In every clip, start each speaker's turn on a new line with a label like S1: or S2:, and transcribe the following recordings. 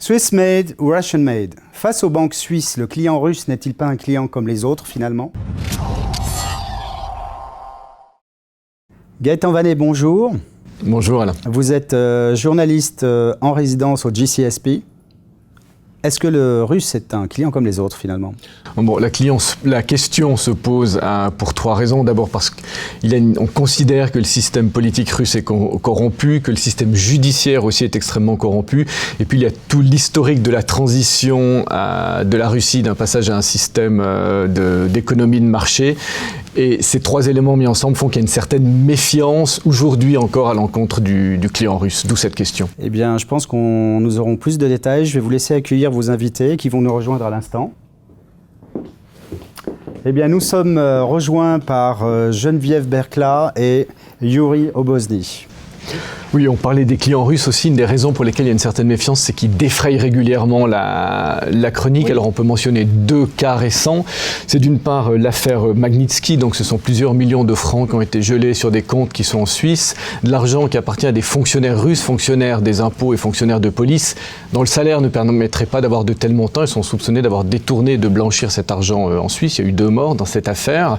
S1: Swiss made ou Russian made? Face aux banques suisses, le client russe n'est-il pas un client comme les autres finalement? Gaëtan Vanet, bonjour.
S2: Bonjour Alain.
S1: Vous êtes journaliste en résidence au GCSP. Est-ce que le russe est un client comme les autres finalement?
S2: Bon, la question se pose pour trois raisons. D'abord parce qu'on considère que le système politique russe est corrompu, que le système judiciaire aussi est extrêmement corrompu. Et puis il y a tout l'historique de la transition de la Russie d'un passage à un système d'économie de marché. Et ces trois éléments mis ensemble font qu'il y a une certaine méfiance aujourd'hui encore à l'encontre du client russe. D'où cette question.
S1: Eh bien, je pense que nous aurons plus de détails. Je vais vous laisser accueillir vos invités qui vont nous rejoindre à l'instant. Eh bien, nous sommes rejoints par Geneviève Berkla et Yuri Obozny.
S2: Oui, on parlait des clients russes aussi. Une des raisons pour lesquelles il y a une certaine méfiance, c'est qu'ils défrayent régulièrement la chronique. Oui. Alors on peut mentionner deux cas récents. C'est d'une part l'affaire Magnitsky, donc ce sont plusieurs millions de francs qui ont été gelés sur des comptes qui sont en Suisse. De l'argent qui appartient à des fonctionnaires russes, fonctionnaires des impôts et fonctionnaires de police, dont le salaire ne permettrait pas d'avoir de tels montants. Ils sont soupçonnés d'avoir détourné, de blanchir cet argent en Suisse. Il y a eu 2 morts dans cette affaire.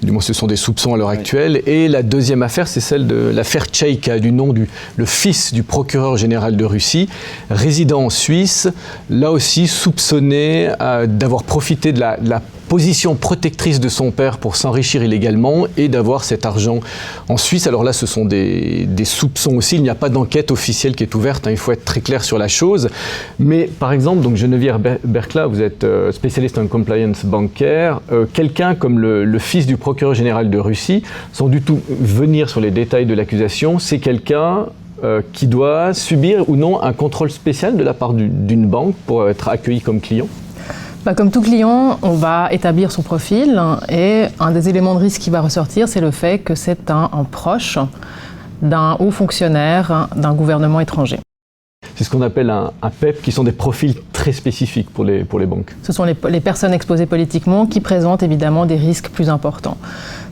S2: Du moins, ce sont des soupçons à l'heure actuelle. Et la deuxième affaire, c'est celle de l'affaire Tcheïka, du nom le fils du procureur général de Russie, résident en Suisse, là aussi soupçonné d'avoir profité de la position protectrice de son père pour s'enrichir illégalement et d'avoir cet argent en Suisse. Alors là, ce sont des soupçons aussi. Il n'y a pas d'enquête officielle qui est ouverte. Il faut être très clair sur la chose. Mais par exemple, donc Geneviève Berkla, vous êtes spécialiste en compliance bancaire. Quelqu'un comme le fils du procureur général de Russie, sans du tout venir sur les détails de l'accusation, c'est quelqu'un qui doit subir ou non un contrôle spécial de la part d'une banque pour être accueilli comme client?
S3: Comme tout client, on va établir son profil et un des éléments de risque qui va ressortir, c'est le fait que c'est un proche d'un haut fonctionnaire d'un gouvernement étranger.
S2: C'est ce qu'on appelle un PEP, qui sont des profils très spécifiques pour les banques.
S3: Ce sont les personnes exposées politiquement qui présentent évidemment des risques plus importants.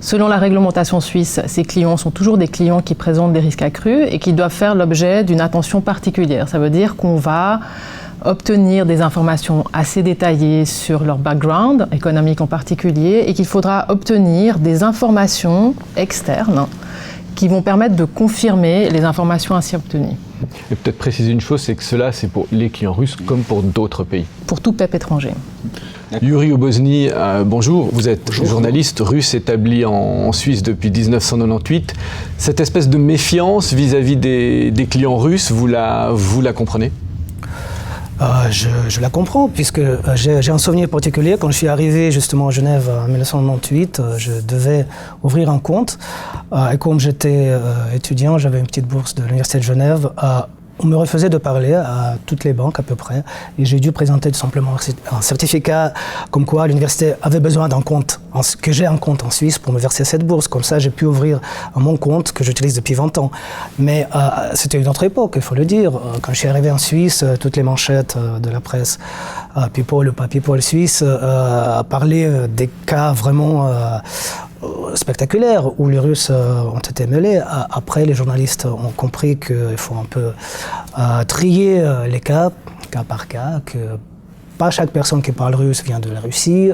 S3: Selon la réglementation suisse, ces clients sont toujours des clients qui présentent des risques accrus et qui doivent faire l'objet d'une attention particulière. Ça veut dire qu'on va obtenir des informations assez détaillées sur leur background, économique en particulier, et qu'il faudra obtenir des informations externes qui vont permettre de confirmer les informations ainsi obtenues.
S2: Et peut-être préciser une chose, c'est que cela, c'est pour les clients russes comme pour d'autres pays.
S3: Pour tout PEP étranger.
S2: Yuri Obozny, bonjour. Vous êtes journaliste russe établi en Suisse depuis 1998. Cette espèce de méfiance vis-à-vis des clients russes, vous la comprenez ?
S4: Je la comprends, puisque j'ai un souvenir particulier. Quand je suis arrivé justement à Genève en 1998, je devais ouvrir un compte. Et comme j'étais étudiant, j'avais une petite bourse de l'Université de Genève. On me refusait de parler à toutes les banques à peu près. Et j'ai dû présenter tout simplement un certificat comme quoi l'université avait besoin d'un compte, que j'ai un compte en Suisse pour me verser cette bourse. Comme ça, j'ai pu ouvrir mon compte que j'utilise depuis 20 ans. Mais c'était une autre époque, il faut le dire. Quand je suis arrivé en Suisse, toutes les manchettes de la presse, People ou pas People Suisse, parlaient des cas vraiment spectaculaires où les Russes ont été mêlés. Après, les journalistes ont compris qu'il faut un peu trier les cas par cas, que pas chaque personne qui parle russe vient de la Russie.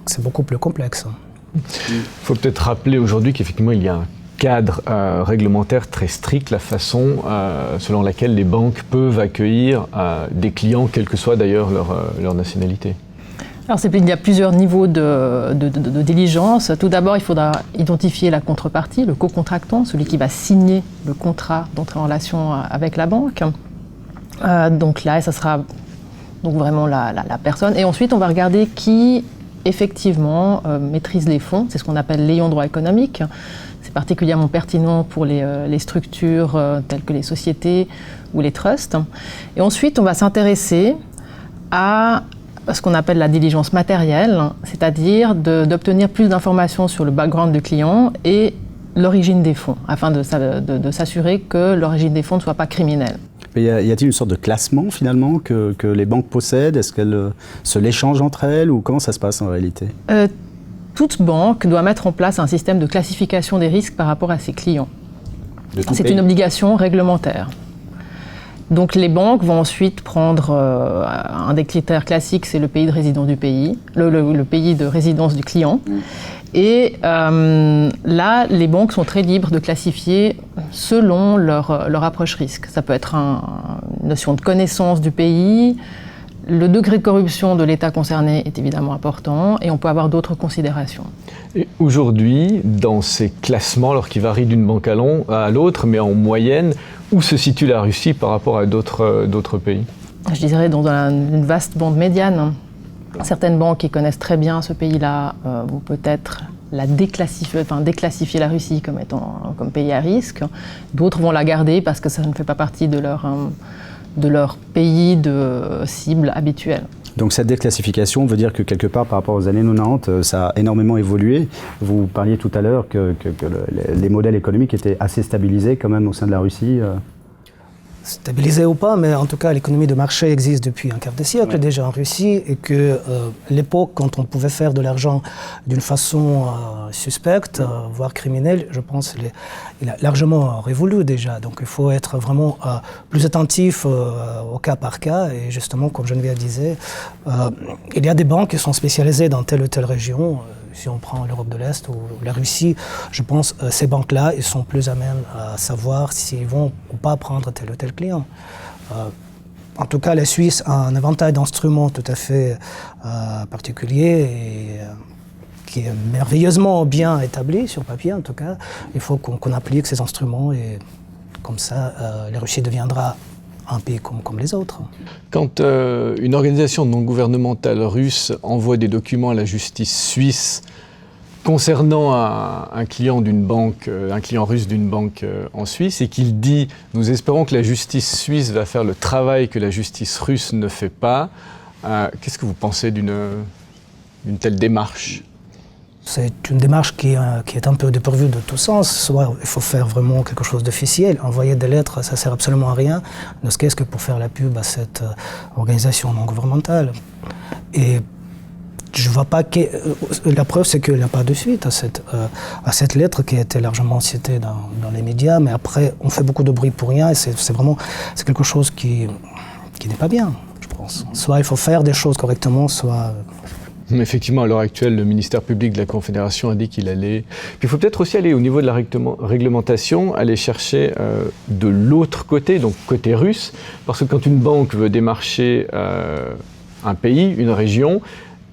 S4: C'est beaucoup plus complexe.
S2: Il faut peut-être rappeler aujourd'hui qu'effectivement, il y a un cadre réglementaire très strict, la façon selon laquelle les banques peuvent accueillir des clients, quelle que soit d'ailleurs leur nationalité.
S3: Alors il y a plusieurs niveaux de diligence. Tout d'abord, il faudra identifier la contrepartie, le co-contractant, celui qui va signer le contrat d'entrée en relation avec la banque. Donc là, ça sera donc vraiment la personne. Et ensuite, on va regarder qui, effectivement, maîtrise les fonds. C'est ce qu'on appelle l'ayant droit économique. C'est particulièrement pertinent pour les structures telles que les sociétés ou les trusts. Et ensuite, on va s'intéresser à ce qu'on appelle la diligence matérielle, c'est-à-dire d'obtenir plus d'informations sur le background du client et l'origine des fonds, afin de s'assurer que l'origine des fonds ne soit pas criminelle.
S1: Mais y a-t-il une sorte de classement finalement que les banques possèdent? Est-ce qu'elles se l'échangent entre elles ou comment ça se passe en réalité?
S3: Toute banque doit mettre en place un système de classification des risques par rapport à ses clients. C'est une obligation réglementaire. Donc les banques vont ensuite prendre un des critères classiques, c'est le pays de résidence du pays, le pays de résidence du client. Et là, les banques sont très libres de classifier selon leur approche risque. Ça peut être une notion de connaissance du pays. Le degré de corruption de l'État concerné est évidemment important et on peut avoir d'autres considérations.
S2: Et aujourd'hui, dans ces classements, alors qui varient d'une banque à l'autre, mais en moyenne, où se situe la Russie par rapport à d'autres pays?
S3: Je dirais dans une vaste bande médiane. Certaines banques qui connaissent très bien ce pays-là vont peut-être déclassifier la Russie comme pays à risque. D'autres vont la garder parce que ça ne fait pas partie de leur pays de cible habituel.
S1: Donc cette déclassification veut dire que quelque part par rapport aux années 90, ça a énormément évolué. Vous parliez tout à l'heure que les modèles économiques étaient assez stabilisés quand même au sein de la Russie.
S4: Stabilisé ou pas, mais en tout cas l'économie de marché existe depuis un quart de siècle déjà en Russie et que l'époque quand on pouvait faire de l'argent d'une façon suspecte, voire criminelle, je pense il a largement révolu déjà. Donc il faut être vraiment plus attentif au cas par cas et justement comme Geneviève disait, il y a des banques qui sont spécialisées dans telle ou telle région. Si on prend l'Europe de l'Est ou la Russie, je pense que ces banques-là, ils sont plus à même à savoir s'ils vont ou pas prendre tel ou tel client. En tout cas, la Suisse a un éventail d'instruments tout à fait particulier et qui est merveilleusement bien établi sur papier en tout cas. Il faut qu'on applique ces instruments et comme ça, la Russie deviendra un pays comme les autres.
S2: Quand une organisation non gouvernementale russe envoie des documents à la justice suisse concernant un client d'une banque, un client russe d'une banque en Suisse, et qu'il dit « Nous espérons que la justice suisse va faire le travail que la justice russe ne fait pas », qu'est-ce que vous pensez d'une telle démarche ?
S4: C'est une démarche qui est un peu dépourvue de tout sens. Soit il faut faire vraiment quelque chose d'officiel. Envoyer des lettres, ça ne sert absolument à rien, ne serait-ce que pour faire la pub à cette organisation non gouvernementale. Et je ne vois pas que... La preuve, c'est qu'il n'y a pas de suite à cette lettre qui a été largement citée dans les médias, mais après, on fait beaucoup de bruit pour rien et c'est quelque chose qui n'est pas bien, je pense. Soit il faut faire des choses correctement, soit...
S2: Effectivement, à l'heure actuelle, le ministère public de la Confédération a dit qu'il allait... Puis il faut peut-être aussi aller au niveau de la réglementation, aller chercher de l'autre côté, donc côté russe, parce que quand une banque veut démarcher un pays, une région,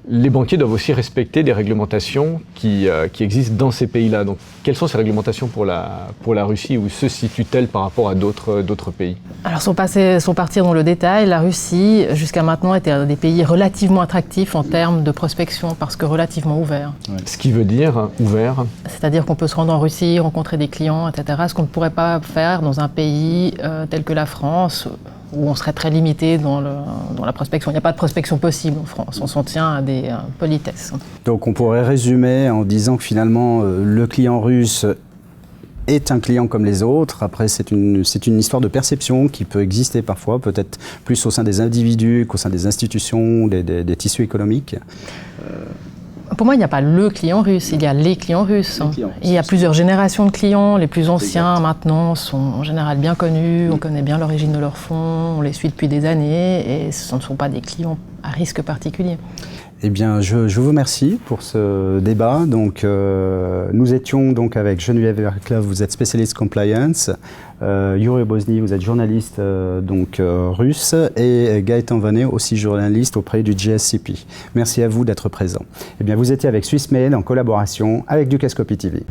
S2: les banquiers doivent aussi respecter des réglementations qui existent dans ces pays-là. Donc, quelles sont ces réglementations pour la Russie? Où se situent-elles par rapport à d'autres pays?
S3: Alors, sans partir dans le détail, la Russie, jusqu'à maintenant, était un des pays relativement attractifs en termes de prospection, parce que relativement ouvert.
S2: Ouais. Ce qui veut dire ouvert? C'est-à-dire
S3: qu'on peut se rendre en Russie, rencontrer des clients, etc. Ce qu'on ne pourrait pas faire dans un pays tel que la France, où on serait très limité dans la prospection. Il n'y a pas de prospection possible en France, on s'en tient à des politesses.
S1: Donc on pourrait résumer en disant que finalement le client russe est un client comme les autres. Après c'est une histoire de perception qui peut exister parfois, peut-être plus au sein des individus qu'au sein des institutions, des tissus économiques.
S3: Pour moi, il n'y a pas le client russe, il y a les clients russes. Il y a plusieurs générations de clients. Les plus anciens, maintenant, sont en général bien connus. On connaît bien l'origine de leurs fonds, on les suit depuis des années et ce ne sont pas des clients à risque particulier.
S1: Eh bien, je vous remercie pour ce débat. Donc, nous étions donc avec Geneviève Verclave, vous êtes spécialiste compliance, Yuri Bosny, vous êtes journaliste russe, et Gaëtan Vanet, aussi journaliste auprès du GSCP. Merci à vous d'être présents. Eh bien, vous étiez avec SwissMed en collaboration avec Dukascopy TV.